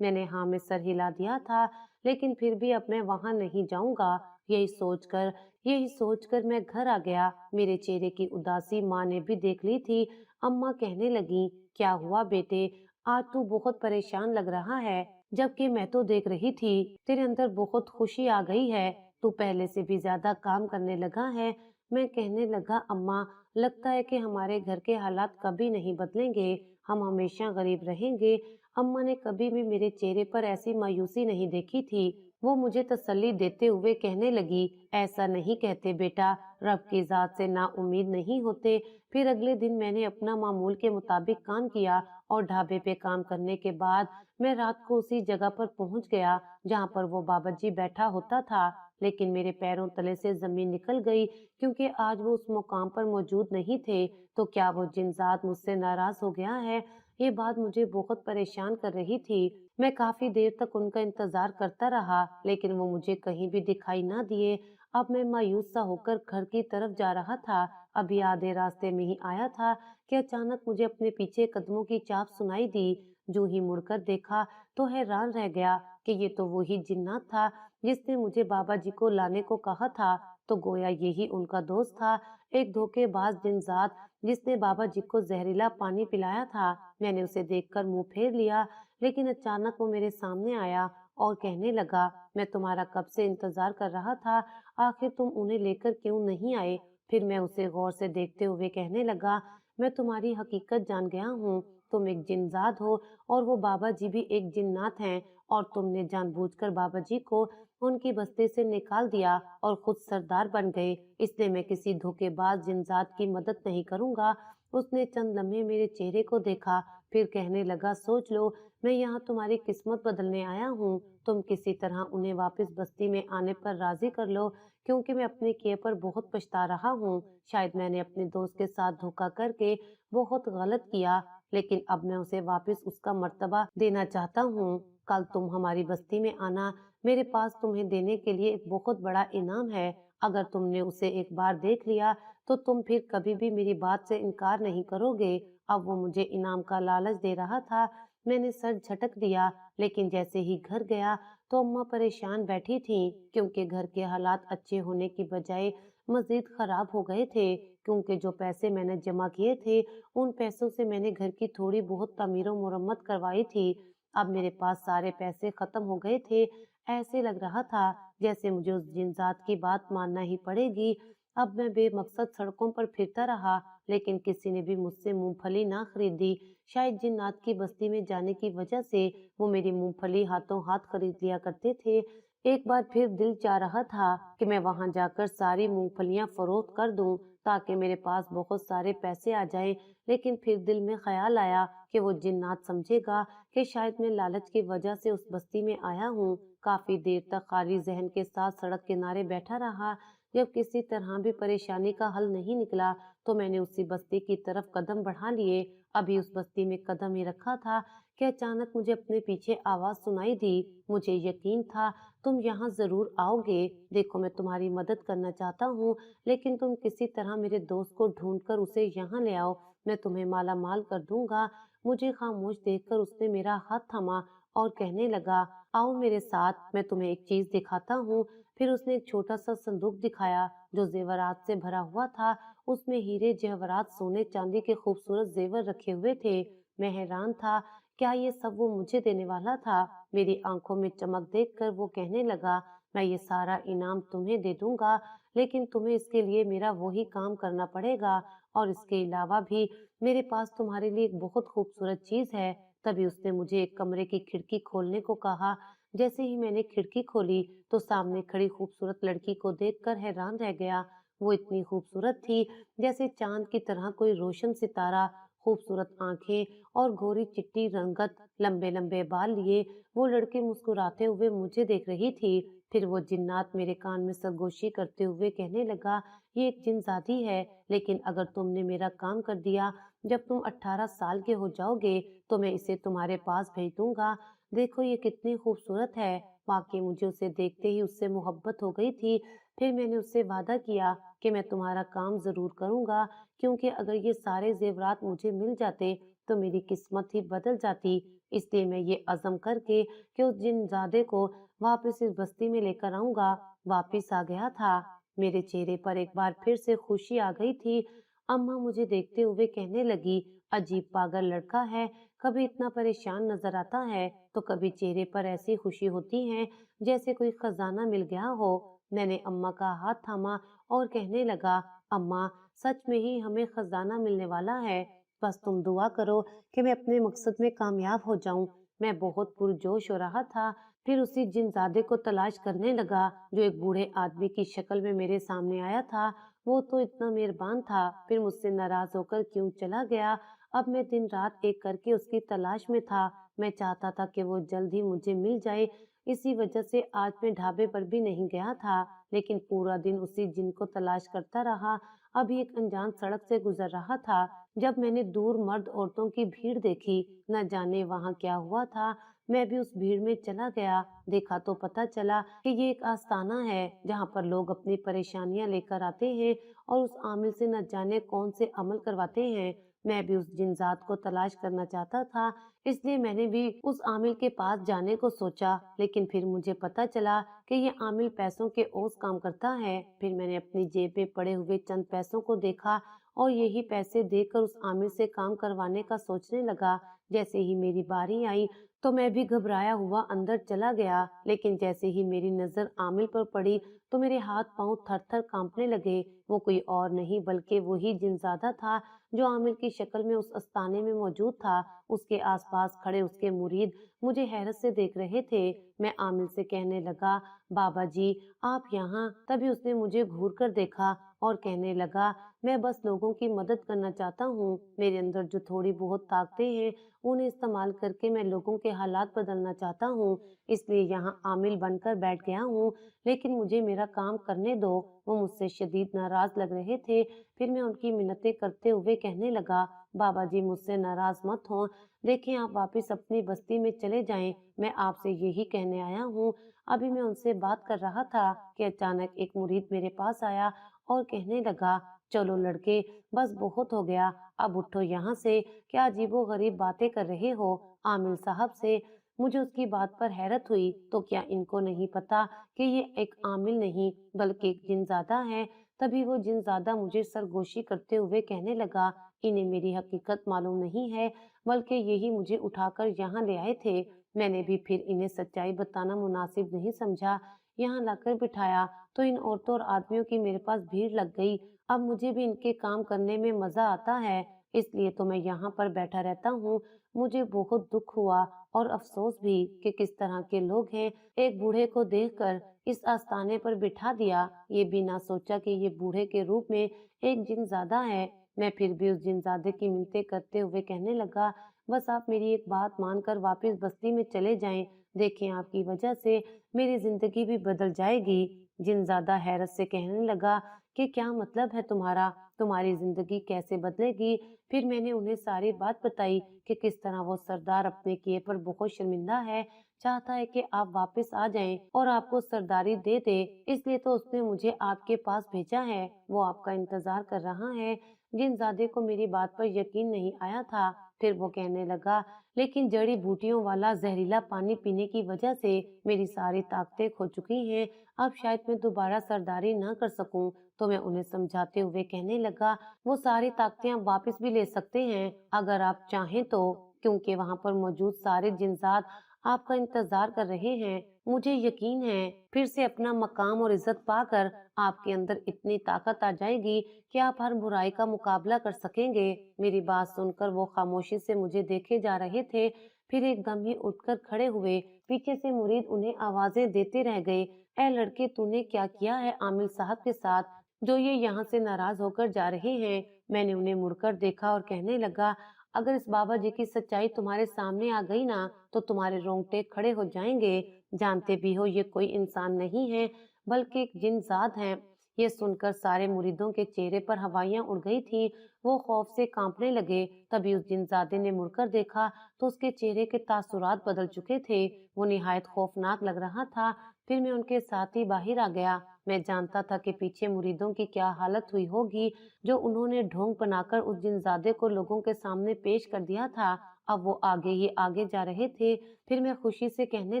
मैंने हाँ में सर हिला दिया था, लेकिन फिर भी अब मैं वहां नहीं जाऊंगा। यही सोचकर मैं घर आ गया। मेरे चेहरे की उदासी माँ ने भी देख ली थी। अम्मा कहने लगी, क्या हुआ बेटे, आज तू बहुत परेशान लग रहा है, जबकि मैं तो देख रही थी तेरे अंदर बहुत खुशी आ गई है, तू पहले से भी ज्यादा काम करने लगा है। मैं कहने लगा, अम्मा, लगता है कि हमारे घर के हालात कभी नहीं बदलेंगे, हम हमेशा गरीब रहेंगे। अम्मा ने कभी भी मेरे चेहरे पर ऐसी मायूसी नहीं देखी थी। वो मुझे तसल्ली देते हुए कहने लगी, ऐसा नहीं कहते बेटा, रब की ज़ात से ना उम्मीद नहीं होते। फिर अगले दिन मैंने अपना मामूल के मुताबिक काम किया और ढाबे पे काम करने के बाद मैं रात को उसी जगह पर पहुंच गया जहां पर वो बावर्ची बैठा होता था। लेकिन मेरे पैरों तले से जमीन निकल गई क्योंकि आज वो उस मुकाम पर मौजूद नहीं थे। तो क्या वो जिनजात मुझसे नाराज हो गया है? ये बात मुझे बहुत परेशान कर रही थी। मैं काफी देर तक उनका इंतजार करता रहा, लेकिन वो मुझे कहीं भी दिखाई ना दिए। अब मैं मायूस सा होकर घर की तरफ जा रहा था। अभी आधे रास्ते में ही आया था कि अचानक मुझे अपने पीछे कदमों की चाप सुनाई दी। जो ही मुड़कर देखा तो हैरान रह गया कि ये तो वही जिन्नात था जिसने मुझे बाबा जी को लाने को कहा था। तो गोया यही उनका दोस्त था, एक धोखेबाज जिनजात जिसने बाबा जी को जहरीला पानी पिलाया था। मैंने उसे देखकर मुंह फेर लिया, लेकिन अचानक वो मेरे सामने आया और कहने लगा, मैं तुम्हारा कब से इंतजार कर रहा था, आखिर तुम उन्हें लेकर क्यों नहीं आए? फिर मैं उसे गौर से देखते हुए कहने लगा, मैं तुम्हारी हकीकत जान गया हूँ। तुम एक जिनजात हो और वो बाबा जी भी एक जिन्नात हैं, और तुमने जानबूझकर बाबा जी को उनकी बस्ती से निकाल दिया और खुद सरदार बन गए। इसलिए मैं किसी धोखेबाज जिनजात की मदद नहीं करूंगा। उसने चंद लम्हे मेरे चेहरे को देखा, फिर कहने लगा, सोच लो, मैं यहाँ तुम्हारी किस्मत बदलने आया हूँ। तुम किसी तरह उन्हें वापस बस्ती में आने पर राजी कर लो, क्योंकि मैं अपने किए पर बहुत पछता रहा हूँ। शायद मैंने अपने दोस्त के साथ धोखा करके बहुत गलत किया, लेकिन अब मैं उसे वापस उसका मर्तबा देना चाहता हूँ। कल तुम हमारी बस्ती में आना, मेरे पास तुम्हें देने के लिए एक बहुत बड़ा इनाम है। अगर तुमने उसे एक बार देख लिया तो तुम फिर कभी भी मेरी बात से इनकार नहीं करोगे। अब वो मुझे इनाम का लालच दे रहा था। मैंने सर झटक दिया, लेकिन जैसे ही घर गया तो अम्मा परेशान बैठी थीं, क्योंकि घर के हालात अच्छे होने की बजाय मजीद खराब हो गए थे। क्योंकि जो पैसे मैंने जमा किए थे, उन पैसों से मैंने घर की थोड़ी बहुत तामीर और मुरम्मत करवाई थी। अब मेरे पास सारे पैसे खत्म हो गए थे। ऐसे लग रहा था जैसे मुझे उस जिनजात की बात मानना ही पड़ेगी। अब मैं बेमकसद सड़कों पर फिरता रहा, लेकिन किसी ने भी मुझसे मूंगफली ना खरीदी। शायद जिन्नात की बस्ती में जाने की वजह से वो मेरी मूंगफली हाथों हाथ खरीद लिया करते थे। एक बार फिर दिल चाह रहा था कि मैं वहां जाकर सारी मूंगफलियां फरोख्त कर दूं, ताकि मेरे पास बहुत सारे पैसे आ जाएं। लेकिन फिर दिल में ख्याल आया कि वो जिन्नात समझेगा कि शायद मैं लालच की वजह से उस बस्ती में आया हूँ। काफी देर तक खाली जहन के साथ सड़क किनारे बैठा रहा। जब किसी तरह भी परेशानी का हल नहीं निकला तो मैंने उसी बस्ती की तरफ कदम बढ़ा लिए। अभी उस बस्ती में कदम ही रखा था कि अचानक मुझे अपने पीछे आवाज सुनाई दी। मुझे यकीन था तुम यहाँ जरूर आओगे। देखो, मैं तुम्हारी मदद करना चाहता हूँ, लेकिन तुम किसी तरह मेरे दोस्त को ढूंढकर उसे यहाँ ले आओ। मैं तुम्हें माला माल कर दूंगा। मुझे खामोश देखकर उसने मेरा हाथ थामा और कहने लगा, आओ मेरे साथ, मैं तुम्हें एक चीज दिखाता हूँ। फिर उसने एक छोटा सा संदूक दिखाया जो जेवरात से भरा हुआ था। उसमें हीरे जवाहरात, सोने चांदी के खूबसूरत जेवर रखे हुए थे। मैं हैरान था, क्या ये सब वो मुझे देने वाला था? मेरी आंखों में चमक देखकर वो कहने लगा, मैं ये सारा इनाम तुम्हें दे दूंगा, लेकिन तुम्हें इसके लिए मेरा वही काम करना पड़ेगा। और इसके अलावा भी मेरे पास तुम्हारे लिए एक बहुत खूबसूरत चीज है। तभी उसने मुझे एक कमरे की खिड़की खोलने को कहा। जैसे ही मैंने खिड़की खोली तो सामने खड़ी खूबसूरत लड़की को देखकर हैरान रह गया। वो इतनी खूबसूरत थी जैसे चांद की तरह कोई रोशन सितारा। खूबसूरत आंखें और गोरी चिट्टी रंगत, लंबे लंबे बाल लिए वो लड़की मुस्कुराते हुए मुझे देख रही थी। फिर वो जिन्नात मेरे कान में सरगोशी करते हुए कहने लगा, ये एक जिनजादी है, लेकिन अगर तुमने मेरा काम कर दिया, जब तुम 18 साल के हो जाओगे तो मैं इसे तुम्हारे पास भेज दूंगा। देखो ये कितनी खूबसूरत है। वाकई मुझे उसे देखते ही उससे मोहब्बत हो गई थी। फिर मैंने उससे वादा किया कि मैं तुम्हारा काम जरूर करूंगा, क्योंकि अगर ये सारे जेवरात मुझे मिल जाते तो मेरी किस्मत ही बदल जाती। इसलिए मैं ये अज़म करके कि उस जिनजादे को वापस इस बस्ती में लेकर आऊंगा, वापिस आ गया था। मेरे चेहरे पर एक बार फिर से खुशी आ गई थी। अम्मा मुझे देखते हुए कहने लगी, अजीब पागल लड़का है, कभी इतना परेशान नजर आता है तो कभी चेहरे पर ऐसी खुशी होती है जैसे कोई खजाना मिल गया हो। मैंने अम्मा का हाथ थामा और कहने लगा, अम्मा, सच में ही हमें खजाना मिलने वाला है। बस तुम दुआ करो कि मैं अपने मकसद में कामयाब हो जाऊं। मैं बहुत पुरजोश हो रहा था। फिर उसी जिनजादे को तलाश करने लगा जो एक बूढ़े आदमी की शक्ल में मेरे सामने आया था। वो तो इतना मेहरबान था, फिर मुझसे नाराज होकर क्यों चला गया। अब मैं दिन रात एक करके उसकी तलाश में था। मैं चाहता था कि वो जल्द ही मुझे मिल जाए। इसी वजह से आज मैं ढाबे पर भी नहीं गया था, लेकिन पूरा दिन उसी जिन को तलाश करता रहा। अभी एक अनजान सड़क से गुजर रहा था जब मैंने दूर मर्द औरतों की भीड़ देखी। न जाने वहां क्या हुआ था, मैं भी उस भीड़ में चला गया। देखा तो पता चला कि ये एक आस्थाना है जहाँ पर लोग अपनी परेशानियां लेकर आते हैं और उस आमिल से न जाने कौन से अमल करवाते हैं। मैं भी उस जिनजात को तलाश करना चाहता था, इसलिए मैंने भी उस आमिल के पास जाने को सोचा। लेकिन फिर मुझे पता चला कि ये आमिल पैसों के ओस काम करता है। फिर मैंने अपनी जेब में पड़े हुए चंद पैसों को देखा और यही पैसे देकर उस आमिल से काम करवाने का सोचने लगा। जैसे ही मेरी बारी आई तो मैं भी घबराया हुआ अंदर चला गया, लेकिन जैसे ही मेरी नजर आमिल पर पड़ी तो मेरे हाथ पांव थर-थर कांपने लगे। वो कोई और नहीं बल्कि वही जिनजादा था जो आमिल की शक्ल में उस आस्थाने में मौजूद था। उसके आसपास खड़े उसके मुरीद मुझे हैरत से देख रहे थे। मैं आमिल से कहने लगा, बाबा जी आप यहाँ। तभी उसने मुझे घूर कर देखा और कहने लगा, मैं बस लोगों की मदद करना चाहता हूँ। मेरे अंदर जो थोड़ी बहुत ताकतें हैं उन्हें इस्तेमाल करके मैं लोगों के हालात बदलना चाहता हूँ, इसलिए यहाँ आमिल बनकर बैठ गया हूँ। लेकिन मुझे मेरा काम करने दो। वो मुझसे शदीद नाराज लग रहे थे। फिर मैं उनकी मिन्नतें करते हुए कहने लगा, बाबा जी मुझसे नाराज मत हो। देखें आप वापस अपनी बस्ती में चले जाएं। मैं आपसे यही कहने आया हूँ। अभी मैं उनसे बात कर रहा था कि अचानक एक मुरीद मेरे पास आया और कहने लगा, चलो लड़के बस बहुत हो गया, अब उठो यहाँ से। क्या अजीबो गरीब बातें कर रहे हो आमिल साहब से। मुझे उसकी बात पर हैरत हुई। तो क्या इनको नहीं पता कि ये एक आमिल नहीं बल्कि एक जिनजादा है। तभी वो जिनजादा मुझे सरगोशी करते हुए कहने लगा, इन्हें मेरी हकीकत मालूम नहीं है, बल्कि यही मुझे उठाकर यहाँ ले आए थे। मैंने भी फिर इन्हें सच्चाई बताना मुनासिब नहीं समझा। यहाँ लाकर बिठाया तो इन औरतों और आदमियों की मेरे पास भीड़ लग गई। अब मुझे भी इनके काम करने में मजा आता है, इसलिए तो मैं यहाँ पर बैठा रहता हूँ। मुझे बहुत दुख हुआ और अफसोस भी कि किस तरह के लोग हैं। एक बूढ़े को देखकर इस आस्थाने पर बिठा दिया, ये भी ना सोचा कि ये बूढ़े के रूप में एक जिनजादा है। मैं फिर भी उस जिनजादे की मिन्नतें करते हुए कहने लगा, बस आप मेरी एक बात मानकर वापस बस्ती में चले जाएं। देखें आपकी वजह से मेरी जिंदगी भी बदल जाएगी। जिनजादा हैरत से कहने लगा कि क्या मतलब है तुम्हारा, तुम्हारी जिंदगी कैसे बदलेगी। फिर मैंने उन्हें सारी बात बताई कि किस तरह वो सरदार अपने किए पर बहुत शर्मिंदा है, चाहता है कि आप वापस आ जाएं और आपको सरदारी दे दे। इसलिए तो उसने मुझे आपके पास भेजा है, वो आपका इंतजार कर रहा है। जिनजादे को मेरी बात पर यकीन नहीं आया था। फिर वो कहने लगा, लेकिन जड़ी बूटियों वाला जहरीला पानी पीने की वजह से मेरी सारी ताकतें खो चुकी हैं। अब शायद मैं दोबारा सरदारी न कर सकूं। तो मैं उन्हें समझाते हुए कहने लगा, वो सारी ताकतें आप वापस भी ले सकते हैं अगर आप चाहें तो, क्योंकि वहां पर मौजूद सारे जिन्सात आपका इंतजार कर रहे हैं। मुझे यकीन है फिर से अपना मकाम और इज्जत पाकर आपके अंदर इतनी ताकत आ जाएगी कि आप हर बुराई का मुकाबला कर सकेंगे। मेरी बात सुनकर वो खामोशी से मुझे देखे जा रहे थे। फिर एकदम ही उठकर खड़े हुए। पीछे से मुरीद उन्हें आवाजें देते रह गए, ए लड़के तूने क्या किया है आमिल साहब के साथ, जो ये यहाँ से नाराज होकर जा रहे हैं। मैंने उन्हें मुड़कर देखा और कहने लगा, अगर इस बाबा जी की सच्चाई तुम्हारे सामने आ गई ना तो तुम्हारे रोंगटे खड़े हो जाएंगे। जानते भी हो ये कोई इंसान नहीं है बल्कि एक जिनजात है। ये सुनकर सारे मुरीदों के चेहरे पर हवाइयां उड़ गई थी। वो खौफ से कांपने लगे। तभी उस जिनजादे ने मुड़कर देखा तो उसके चेहरे के तासुरात बदल चुके थे। वो निहायत खौफनाक लग रहा था। फिर मैं उनके साथ ही बाहर आ गया। मैं जानता था कि पीछे मुरीदों की क्या हालत हुई होगी, जो उन्होंने ढोंग बनाकर उस जिनजादे को लोगों के सामने पेश कर दिया था। अब वो आगे ही आगे जा रहे थे। फिर मैं खुशी से कहने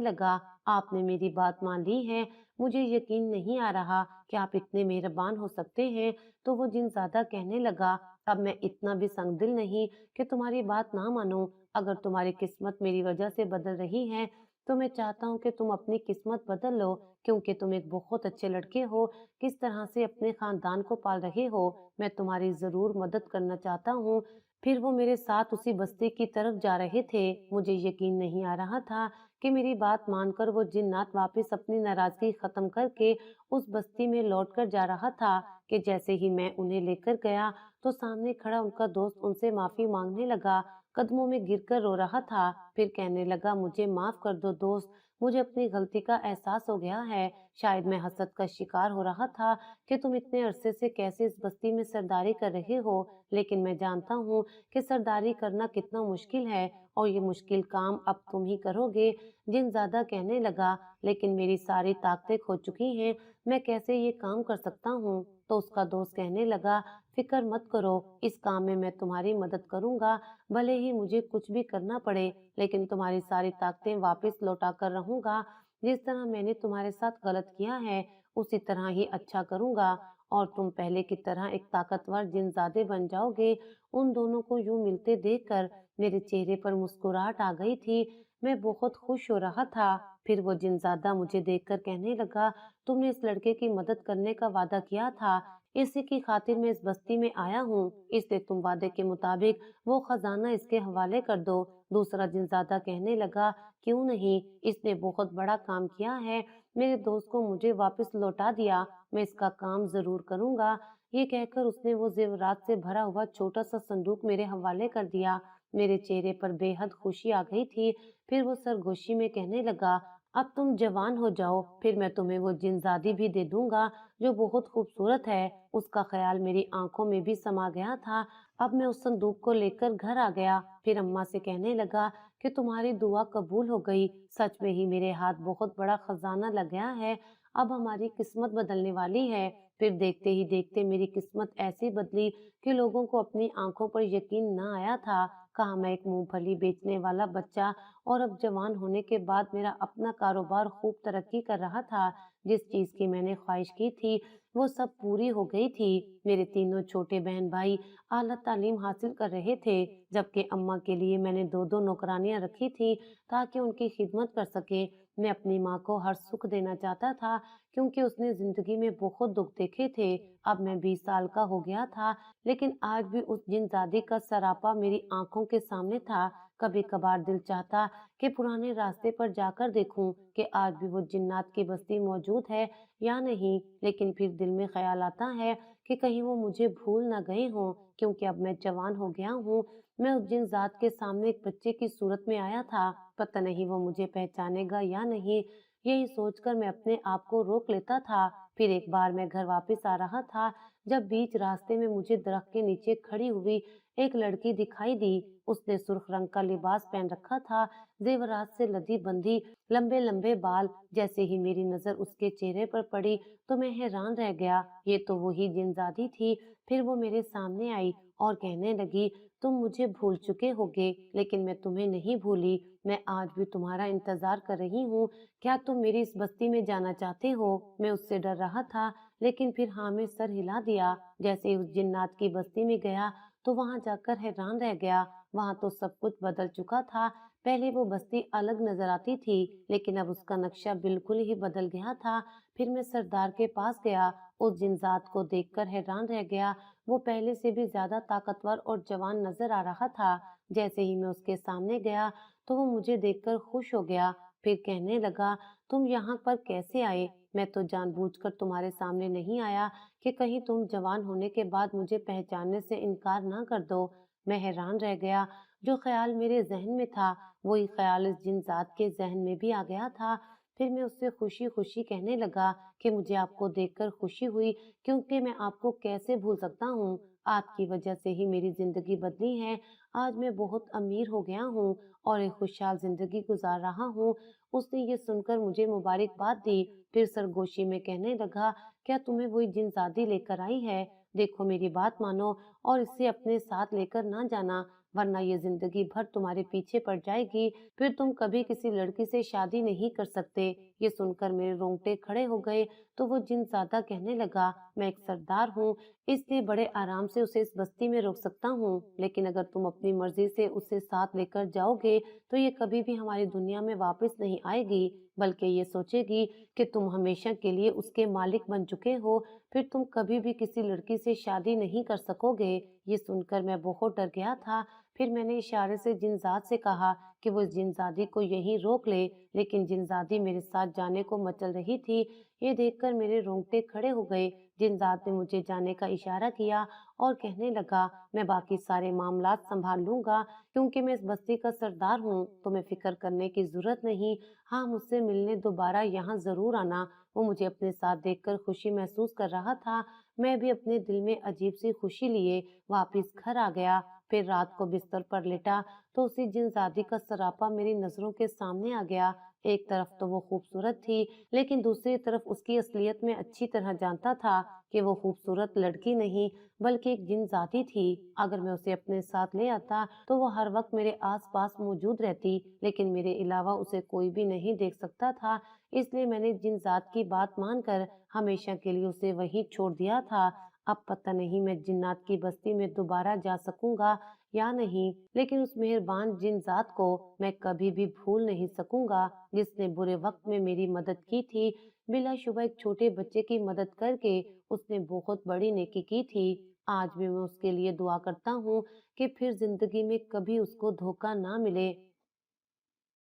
लगा, आपने मेरी बात मान ली है। मुझे यकीन नहीं आ रहा कि आप इतने मेहरबान हो सकते हैं। तो वो जिनजादा कहने लगा, अब मैं इतना भी संगदिल नहीं कि तुम्हारी बात ना मानूं। अगर तुम्हारी किस्मत मेरी वजह से बदल रही है तो मैं चाहता हूँ कि तुम अपनी किस्मत बदल लो, क्योंकि तुम एक बहुत अच्छे लड़के हो। किस तरह से अपने खानदान को पाल रहे हो, मैं तुम्हारी जरूर मदद करना चाहता हूँ। फिर वो मेरे साथ उसी बस्ती की तरफ जा रहे थे। मुझे यकीन नहीं आ रहा था कि मेरी बात मानकर वो जिन्नात वापस अपनी नाराजगी खत्म करके उस बस्ती में लौटकर जा रहा था कि जैसे ही मैं उन्हें लेकर गया तो सामने खड़ा उनका दोस्त उनसे माफी मांगने लगा, कदमों में गिरकर रो रहा था। फिर कहने लगा, मुझे माफ कर दो दोस्त, मुझे अपनी गलती का एहसास हो गया है। शायद मैं हसद का शिकार हो रहा था कि तुम इतने अरसे से कैसे इस बस्ती में सरदारी कर रहे हो, लेकिन मैं जानता हूँ कि सरदारी करना कितना मुश्किल है और ये मुश्किल काम अब तुम ही करोगे। जिनज़ादा कहने लगा, लेकिन मेरी सारी ताकतें खो चुकी हैं, मैं कैसे ये काम कर सकता हूँ? तो उसका दोस्त कहने लगा, फिक्र मत करो, इस काम में मैं तुम्हारी मदद करूंगा, भले ही मुझे कुछ भी करना पड़े, लेकिन तुम्हारी सारी ताकतें वापस लौटा कर रहूंगा। जिस तरह मैंने तुम्हारे साथ गलत किया है, उसी तरह ही अच्छा करूंगा और तुम पहले की तरह एक ताकतवर जिनजादे बन जाओगे। उन दोनों को यूं मिलते देखकर मेरे चेहरे पर मुस्कुराहट आ गई थी। मैं बहुत खुश हो रहा था। फिर वो जिनजादा मुझे देखकर कहने लगा, तुमने इस लड़के की मदद करने का वादा किया था, इसी की खातिर मैं इस बस्ती में आया हूँ, इसलिए तुम वादे के मुताबिक वो खजाना इसके हवाले कर दो। दूसरा जिनजादा कहने लगा, क्यों नहीं, इसने बहुत बड़ा काम किया है, मेरे दोस्त को मुझे वापस लौटा दिया, मैं इसका काम जरूर करूंगा। ये कहकर उसने वो जेवरात से भरा हुआ छोटा सा संदूक मेरे हवाले कर दिया। मेरे चेहरे पर बेहद खुशी आ गई थी। फिर वो सरगोशी में कहने लगा, अब तुम जवान हो जाओ, फिर मैं तुम्हें वो जिनजादी भी दे दूंगा जो बहुत खूबसूरत है। उसका ख्याल मेरी आंखों में भी समा गया था। अब मैं उस संदूक को लेकर घर आ गया। फिर अम्मा से कहने लगा कि तुम्हारी दुआ कबूल हो गई, सच में ही मेरे हाथ बहुत बड़ा खजाना लग गया है, अब हमारी किस्मत बदलने वाली है। फिर देखते ही देखते मेरी किस्मत ऐसी बदली कि लोगों को अपनी आंखों पर यकीन न आया था। कहा मैं एक मूंगफली बेचने वाला बच्चा और अब जवान होने के बाद मेरा अपना कारोबार खूब तरक्की कर रहा था। जिस चीज की मैंने ख्वाहिश की थी वो सब पूरी हो गई थी। मेरे तीनों छोटे बहन भाई आला तालीम हासिल कर रहे थे, जबकि अम्मा के लिए मैंने दो दो नौकरानियां रखी थी ताकि उनकी खिदमत कर सके। मैं अपनी माँ को हर सुख देना चाहता था क्योंकि उसने जिंदगी में बहुत दुख देखे थे। अब मैं 20 साल का हो गया था, लेकिन आज भी उस जिनजादी का सरापा मेरी आंखों के सामने था। कभी कभार दिल चाहता कि पुराने रास्ते पर जाकर देखूं कि आज भी वो जिन्नात की बस्ती मौजूद है या नहीं, लेकिन फिर दिल में ख्याल आता है कि कहीं वो मुझे भूल ना गए हों, क्योंकि अब मैं जवान हो गया हूँ। मैं उस जिन जात के सामने एक बच्चे की सूरत में आया था, पता नहीं वो मुझे पहचानेगा या नहीं। यही सोचकर मैं अपने आप को रोक लेता था। फिर एक बार मैं घर वापस आ रहा था, जब बीच रास्ते में मुझे दरख्त के नीचे खड़ी हुई एक लड़की दिखाई दी। उसने सुर्ख रंग का लिबास पहन रखा था, जेवरात से लदी बंधी, लंबे लंबे बाल। जैसे ही मेरी नजर उसके चेहरे पर पड़ी तो मैं हैरान रह गया, ये तो वही जिनजादी थी। फिर वो मेरे सामने आई और कहने लगी, तुम मुझे भूल चुके होगे, लेकिन मैं तुम्हें नहीं भूली, मैं आज भी तुम्हारा इंतजार कर रही हूँ। क्या तुम मेरी इस बस्ती में जाना चाहते हो? मैं उससे डर रहा था, लेकिन फिर हाँ में सर हिला दिया। जैसे ही उस जिन्नात की बस्ती में गया तो वहां जाकर हैरान रह गया। वहां तो सब कुछ बदल चुका था। पहले वो बस्ती अलग नजर आती थी, लेकिन अब उसका नक्शा बिल्कुल ही बदल गया था। फिर मैं सरदार के पास गया, उस जिनजात को देखकर हैरान रह गया। वो पहले से भी ज्यादा ताकतवर और जवान नजर आ रहा था। जैसे ही मैं उसके सामने गया तो वो मुझे देखकर खुश हो गया। फिर कहने लगा, तुम यहाँ पर कैसे आए? मैं तो जानबूझकर तुम्हारे सामने नहीं आया कि कहीं तुम जवान होने के बाद मुझे पहचानने से इनकार ना कर दो। मैं हैरान रह गया। जो ख्याल मेरे जहन में था वही ख्याल इस जिनजात के जहन में भी आ गया था। फिर मैं उससे खुशी खुशी कहने लगा कि मुझे आपको देखकर खुशी हुई, क्योंकि मैं आपको कैसे भूल सकता हूँ। आपकी वजह से ही मेरी जिंदगी बदली है। आज मैं बहुत अमीर हो गया हूँ और एक खुशहाल जिंदगी गुजार रहा हूँ। उसने ये सुनकर मुझे मुबारकबाद दी। फिर सरगोशी में कहने लगा, क्या तुम्हें वही जिनजादी लेकर आई है? देखो मेरी बात मानो और इसे अपने साथ लेकर ना जाना, वरना ये जिंदगी भर तुम्हारे पीछे पड़ जाएगी। फिर तुम कभी किसी लड़की से शादी नहीं कर सकते। ये सुनकर मेरे रोंगटे खड़े हो गए। तो वो जिनजादा कहने लगा, मैं एक सरदार हूँ, इसलिए बड़े आराम से उसे इस बस्ती में रोक सकता हूँ, लेकिन अगर तुम अपनी मर्जी से उसे साथ लेकर जाओगे तो ये कभी भी हमारी दुनिया में वापस नहीं आएगी। बल्कि ये सोचेगी कि तुम हमेशा के लिए उसके मालिक बन चुके हो, फिर तुम कभी भी किसी लड़की से शादी नहीं कर सकोगे। ये सुनकर मैं बहुत डर गया था। फिर मैंने इशारे से जिनजात से कहा कि वो जिनजादी को यहीं रोक ले, लेकिन जिनजादी मेरे साथ जाने को मचल रही थी। ये देखकर मेरे रोंगटे खड़े हो गए। जिनजात ने मुझे जाने का इशारा किया और कहने लगा, मैं बाकी सारे मामलात संभाल लूंगा, क्योंकि मैं इस बस्ती का सरदार हूँ। तुम्हें फिक्र करने की जरूरत नहीं। हाँ, मुझसे मिलने दोबारा यहाँ जरूर आना। वो मुझे अपने साथ देखकर खुशी महसूस कर रहा था। मैं भी अपने दिल में अजीब सी खुशी लिए वापिस घर आ गया। फिर रात को बिस्तर पर लेटा तो उसी जिनजादी का सरापा मेरी नजरों के सामने आ गया। एक तरफ तो वो खूबसूरत थी, लेकिन दूसरी तरफ उसकी असलियत में अच्छी तरह जानता था कि वो खूबसूरत लड़की नहीं बल्कि एक जिनजाती थी। अगर मैं उसे अपने साथ ले आता तो वो हर वक्त मेरे आसपास मौजूद रहती, लेकिन मेरे अलावा उसे कोई भी नहीं देख सकता था। इसलिए मैंने जिनजात की बात मानकर हमेशा के लिए उसे वहीं छोड़ दिया था। अब पता नहीं मैं जिन्नात की बस्ती में दोबारा जा सकूंगा या नहीं, लेकिन उस मेहरबान जिनजात को मैं कभी भी भूल नहीं सकूंगा, जिसने बुरे वक्त में मेरी मदद की थी। बिलाशुबा एक छोटे बच्चे की मदद करके उसने बहुत बड़ी नेकी की थी। आज भी मैं उसके लिए दुआ करता हूँ कि फिर जिंदगी में कभी उसको धोखा ना मिले।